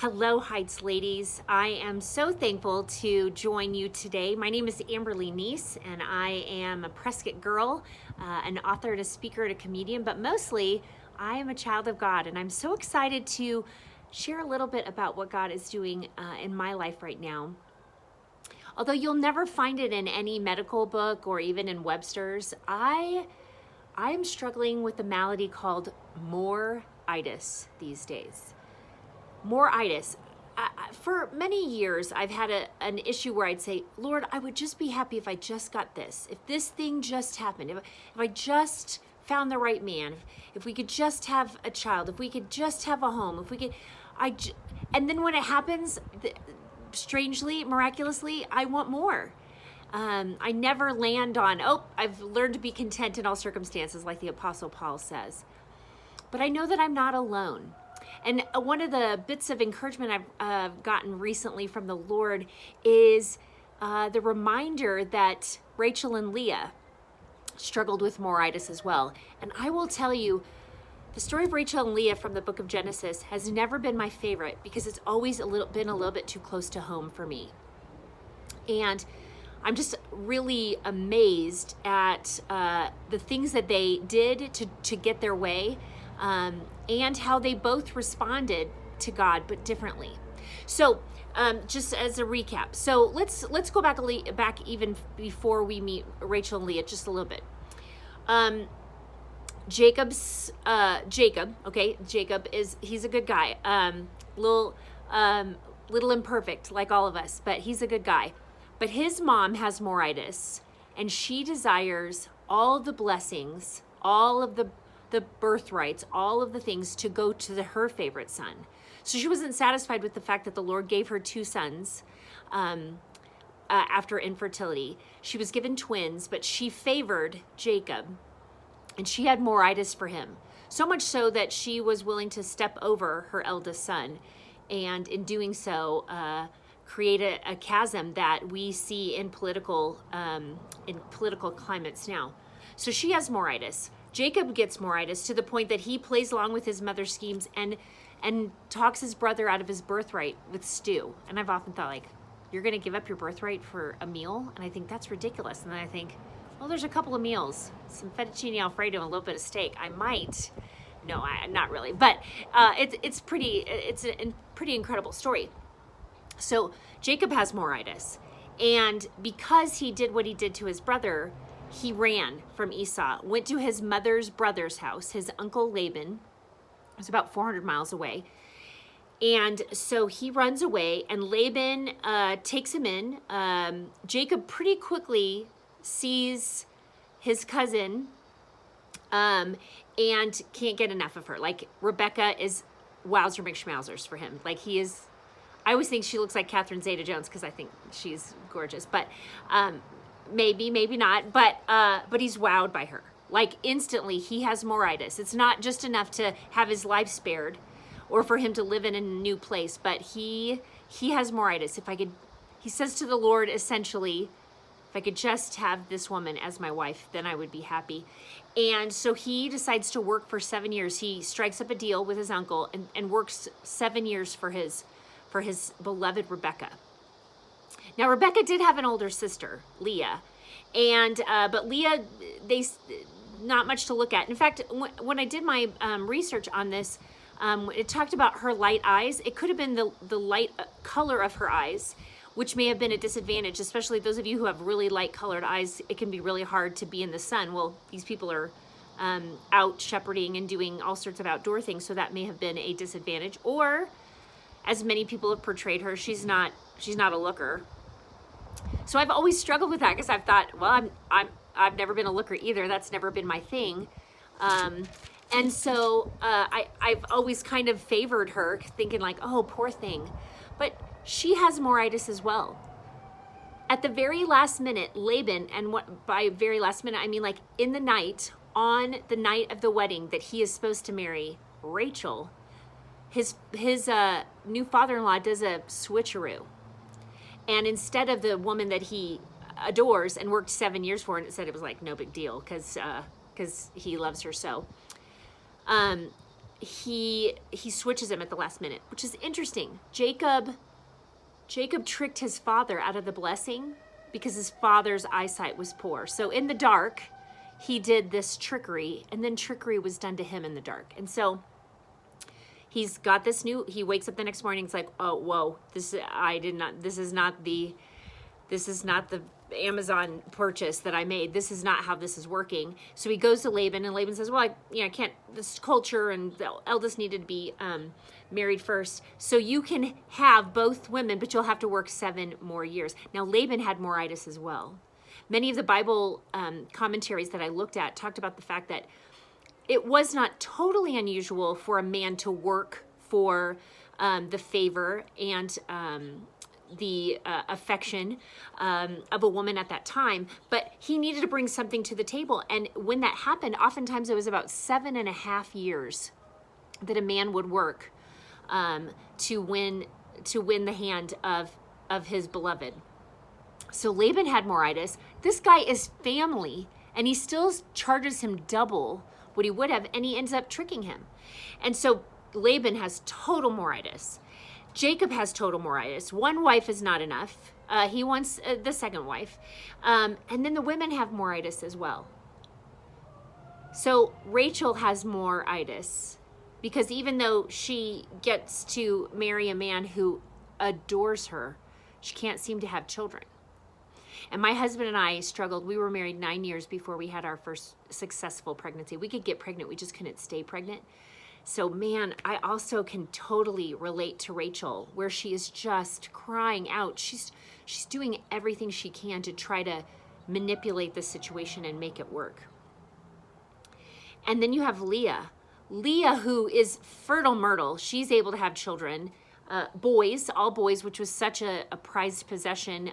Hello, Heights ladies. I am so thankful to join you today. My name is Neese, and I am a Prescott girl, an author, and a speaker, and a comedian, but mostly I am a child of God, and I'm so excited to share a little bit about what God is doing in my life right now. Although you'll never find it in any medical book or even in Webster's, I'm struggling with a malady called more-itis these days. More-itis. For many years, I've had an issue where I'd say, Lord, I would just be happy if I just got this. If this thing just happened, if I just found the right man, if we could just have a child, if we could just have a home, if we could, and then when it happens, strangely, miraculously, I want more. I never land on, I've learned to be content in all circumstances, like the Apostle Paul says. But I know that I'm not alone. And one of the bits of encouragement I've gotten recently from the Lord is the reminder that Rachel and Leah struggled with more-itis as well. And I will tell you, the story of Rachel and Leah from the book of Genesis has never been my favorite because it's always been a little bit too close to home for me. And I'm just really amazed at the things that they did to get their way. And how they both responded to God, but differently. So, just as a recap, so let's go back even before we meet Rachel and Leah, just a little bit. Jacob he's a good guy. Little imperfect, like all of us, but he's a good guy. But his mom has more-itis, and she desires all the blessings, all of the birthrights, all of the things to go to her favorite son. So she wasn't satisfied with the fact that the Lord gave her two sons after infertility. She was given twins, but she favored Jacob, and she had more-itis for him. So much so that she was willing to step over her eldest son, and in doing so, create a chasm that we see in political climates now. So she has more-itis. Jacob gets more-itis to the point that he plays along with his mother's schemes and talks his brother out of his birthright with stew. And I've often thought, like, you're going to give up your birthright for a meal? And I think that's ridiculous. And then I think, well, there's a couple of meals, some fettuccine alfredo and a little bit of steak. I might. No, not really. But it's a pretty incredible story. So Jacob has more-itis. And because he did what he did to his brother, he ran from Esau, went to his mother's brother's house, his uncle Laban. It was about 400 miles away. And so he runs away, and Laban takes him in. Jacob pretty quickly sees his cousin and can't get enough of her. Like, Rebecca is wowzer McSchmauzers for him. Like, I always think she looks like Catherine Zeta-Jones because I think she's gorgeous. But maybe not, but he's wowed by her. Like, instantly, he has more-itis. It's not just enough to have his life spared or for him to live in a new place, but he has more-itis. He says to the Lord, essentially, if I could just have this woman as my wife, then I would be happy. And so he decides to work for 7 years. He strikes up a deal with his uncle and works 7 years for his beloved Rebecca. Now, Rebecca did have an older sister, Leah, but Leah, not much to look at. In fact, when I did my research on this, it talked about her light eyes. It could have been the light color of her eyes, which may have been a disadvantage, especially those of you who have really light colored eyes. It can be really hard to be in the sun. Well, these people are out shepherding and doing all sorts of outdoor things, so that may have been a disadvantage. Or, as many people have portrayed her, she's not a looker. So I've always struggled with that because I've thought, well, I've never been a looker either. That's never been my thing. And so I've always kind of favored her, thinking like, oh, poor thing. But she has more-itis as well. At the very last minute, Laban, and by very last minute, I mean like in the night, on the night of the wedding that he is supposed to marry Rachel, his new father-in-law does a switcheroo. And instead of the woman that he adores and worked 7 years for, and it said it was like no big deal because he loves her so, he switches him at the last minute, which is interesting. Jacob tricked his father out of the blessing because his father's eyesight was poor. So in the dark, he did this trickery, and then trickery was done to him in the dark. And so he's got this he wakes up the next morning, it's like, oh, whoa, this is not the Amazon purchase that I made. This is not how this is working. So he goes to Laban, and Laban says, well, I can't, this culture, and the eldest needed to be married first. So you can have both women, but you'll have to work 7 more years. Now, Laban had moritis as well. Many of the Bible commentaries that I looked at talked about the fact that it was not totally unusual for a man to work for the favor and the affection of a woman at that time, but he needed to bring something to the table. And when that happened, oftentimes it was about 7.5 years that a man would work to win the hand of his beloved. So Laban had moritis. This guy is family, and he still charges him double what he would have, and he ends up tricking him. And so Laban has total moritis. Jacob has total moritis. One wife is not enough. He wants the second wife. And then the women have moritis as well. So Rachel has moritis because even though she gets to marry a man who adores her, she can't seem to have children. And my husband and I struggled. We were married 9 years before we had our first successful pregnancy. We could get pregnant. We just couldn't stay pregnant. So, man, I also can totally relate to Rachel, where she is just crying out. She's doing everything she can to try to manipulate the situation and make it work. And then you have Leah. Leah, who is fertile myrtle. She's able to have children. Boys, all boys, which was such a prized possession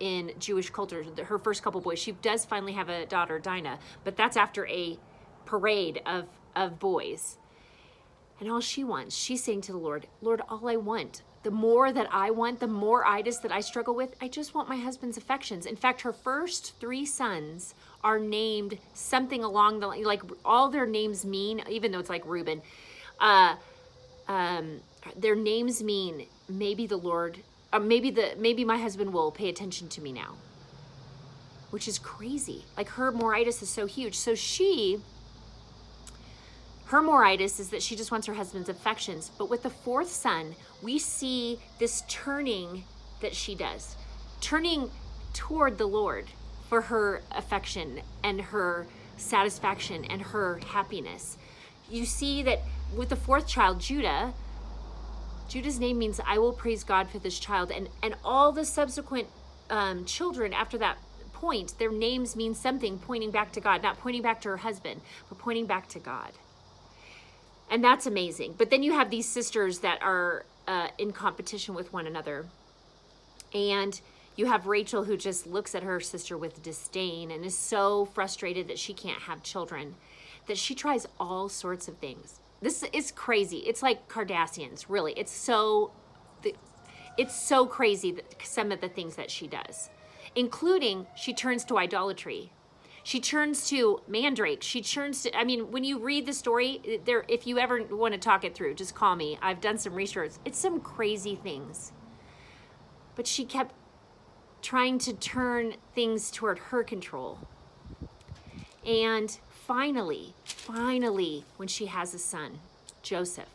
in Jewish culture. Her first couple boys. She does finally have a daughter, Dinah, but that's after a parade of boys. And all she wants, she's saying to the Lord, Lord, all I want, the more that I want, the more itis that I struggle with, I just want my husband's affections. In fact, her first 3 sons are named something along the line, like all their names mean, even though it's like Reuben, their names mean maybe the Lord, maybe my husband will pay attention to me now, which is crazy. Like her moritis is so huge. So her moritis is that she just wants her husband's affections. But with the 4th son, we see this turning that she does, turning toward the Lord for her affection and her satisfaction and her happiness. You see that with the 4th child, Judah's name means I will praise God for this child. And all the subsequent children after that point, their names mean something pointing back to God, not pointing back to her husband, but pointing back to God. And that's amazing. But then you have these sisters that are in competition with one another. And you have Rachel, who just looks at her sister with disdain and is so frustrated that she can't have children, that she tries all sorts of things. This is crazy. It's like Kardashians, really. It's so crazy that some of the things that she does, including she turns to idolatry. She turns to mandrake. She turns to, when you read the story, if you ever want to talk it through, just call me. I've done some research. It's some crazy things. But she kept trying to turn things toward her control. And finally, when she has a son, Joseph,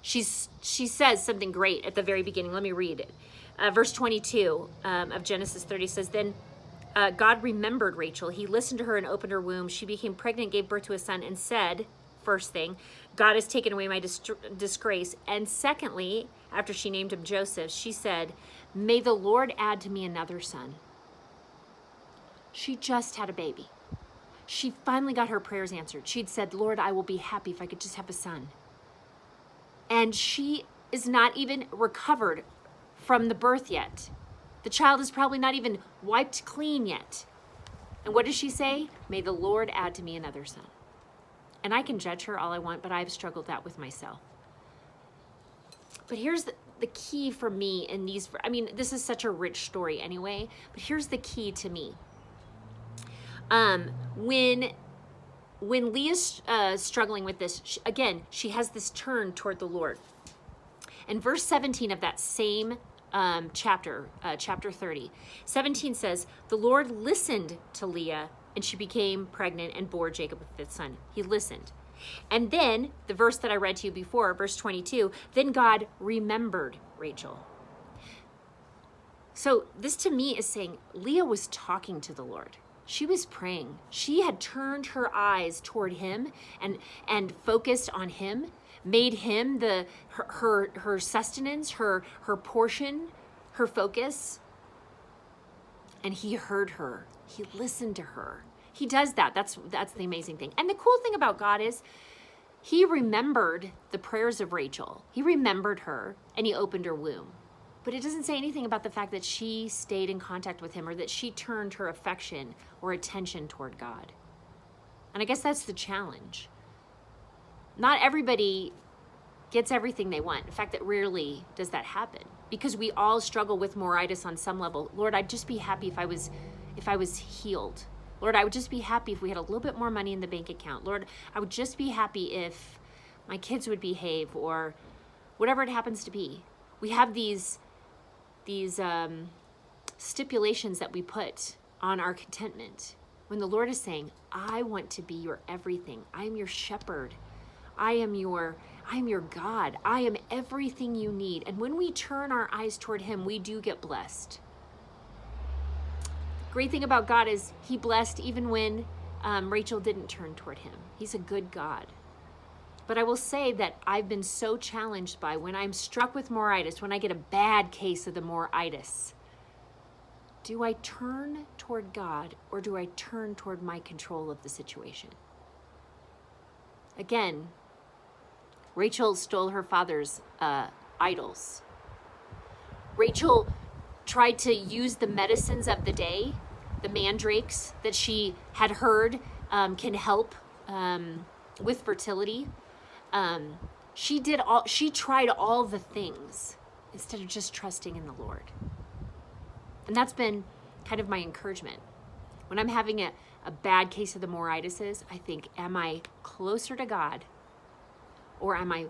she says something great at the very beginning. Let me read it. Verse 22 of Genesis 30 says, Then God remembered Rachel. He listened to her and opened her womb. She became pregnant, gave birth to a son, and said, first thing, God has taken away my disgrace. And secondly, after she named him Joseph, she said, may the Lord add to me another son. She just had a baby. She finally got her prayers answered. She'd said, Lord, I will be happy if I could just have a son. And she is not even recovered from the birth yet. The child is probably not even wiped clean yet. And what does she say? May the Lord add to me another son. And I can judge her all I want, but I've struggled that with myself. But here's the key for me in these, this is such a rich story anyway, but here's the key to me. When when Leah's struggling with this, she has this turn toward the Lord. And verse 17 of that same chapter 30, 17 says, the Lord listened to Leah, and she became pregnant and bore Jacob a fifth son. He listened. And then the verse that I read to you before, verse 22, then God remembered Rachel. So this to me is saying Leah was talking to the Lord. She was praying. She had turned her eyes toward him and focused on him, made him her sustenance, her portion, her focus. And he heard her. He listened to her. He does that. That's the amazing thing. And the cool thing about God is he remembered the prayers of Rachel. He remembered her and he opened her womb. But it doesn't say anything about the fact that she stayed in contact with him or that she turned her affection or attention toward God. And I guess that's the challenge. Not everybody gets everything they want. In fact, that rarely does that happen because we all struggle with moritis on some level. Lord, I'd just be happy if I was healed. Lord, I would just be happy if we had a little bit more money in the bank account. Lord, I would just be happy if my kids would behave or whatever it happens to be. We have these stipulations that we put on our contentment when the Lord is saying, I want to be your everything. I am your shepherd. I am your God. I am everything you need. And when we turn our eyes toward him, we do get blessed. Great thing about God is he blessed even when Rachel didn't turn toward him. He's a good God. But I will say that I've been so challenged by when I'm struck with moritis, when I get a bad case of the moritis, do I turn toward God or do I turn toward my control of the situation? Again, Rachel stole her father's idols. Rachel tried to use the medicines of the day, the mandrakes that she had heard can help with fertility. She tried all the things instead of just trusting in the Lord. And that's been kind of my encouragement. When I'm having a bad case of the moritises, I think, am I closer to God or am I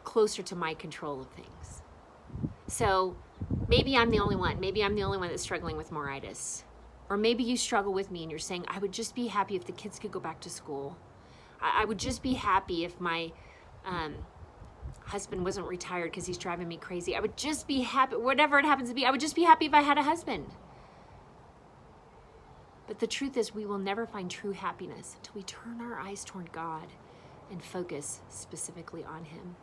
closer to my control of things? So maybe I'm the only one. Maybe I'm the only one that's struggling with moritis. Or maybe you struggle with me and you're saying, I would just be happy if the kids could go back to school. I would just be happy if my husband wasn't retired because he's driving me crazy. I would just be happy, whatever it happens to be, I would just be happy if I had a husband. But the truth is we will never find true happiness until we turn our eyes toward God and focus specifically on him.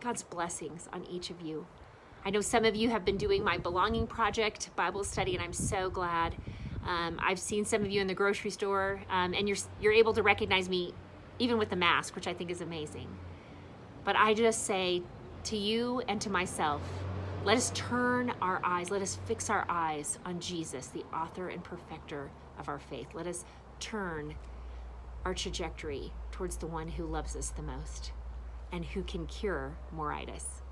God's blessings on each of you. I know some of you have been doing my Belonging Project Bible study, and I'm so glad. I've seen some of you in the grocery store, and you're able to recognize me even with the mask, which I think is amazing. But I just say to you and to myself, let us turn our eyes, let us fix our eyes on Jesus, the author and perfecter of our faith. Let us turn our trajectory towards the one who loves us the most and who can cure moritis.